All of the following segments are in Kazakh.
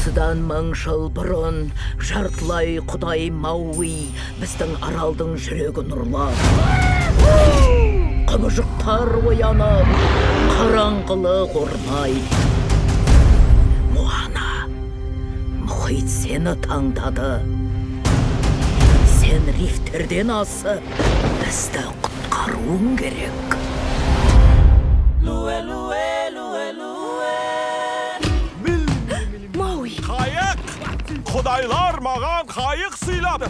Осыдан 1000 жыл бұрын жартылай құдай Мауи біздің аралдың жүрегін ұрлап. Құбыжықтар оянып, қараңғылық орнайды. Моана, мұхит сені таңдады. Сен рифтерден асып, бізді құтқаруың керек. Мауи, Қайық! Құдайлар маған қайық сыйлады.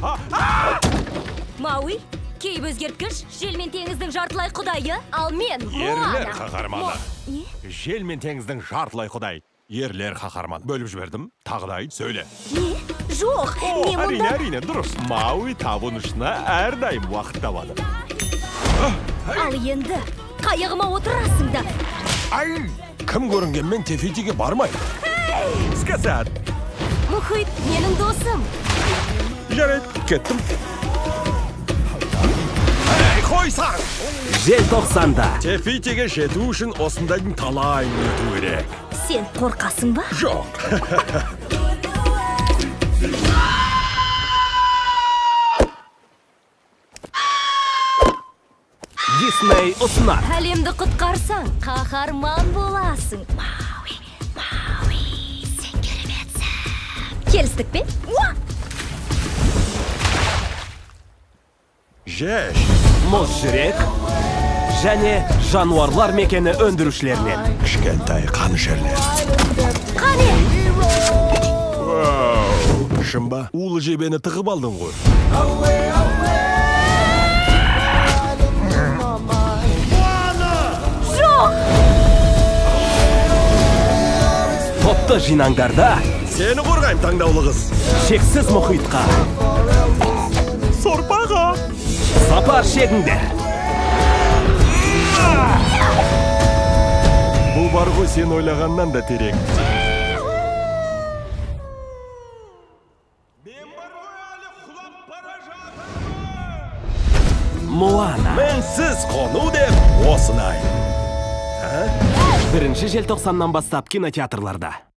Мауи, кейіп өзгерткіш, жел мен теңіздің жартылай құдайы, ал мен Ерлер Моана. қаһарманы. Не? Жел мен теңіздің жартылай құдай. Ерлер қаһарманы. Бөліп жібердім. Тағыдай сөйле. Не? Жоқ, мен мұнда... Әрине, дұрыс. Мауи табынышына әрдайым уақыт табады. Ал енді, қайығыма отырасың да. Ай! Кім көрінгенмен Тефитиге бармай. Іске сәт. Мұхит, менің досым. Жарайды, кеттім. Эй, қойсаң! Желтоқсанда Тефитиге жету үшін осындайдың талайын өту керек. Сен қорқасың ба? Жоқ. Дисней ұсынар. Әлемді құтқарсаң, қаһарман боласың. Мауи, сен кереметсің. Келістік пе? Жеш. Мұз жүрек және жануарлар мекені өндірушілерінен. Кішкентай қанішерлер. Қане? Шымба, улы жебені тығып алдың ғой. Топты жинаңдарда Сені қорғайым, таңдаулы қыз. шексіз мұхитқа Сорпаға. сапар шегіңдер. Бұл бар ғой сен ойлағаннан да терек. Мен бар ғой әлі құлап бара жатырмын. Моана. Менсіз қону деп осынай. 1 желтоқсаннан бастап кинотеатрларда.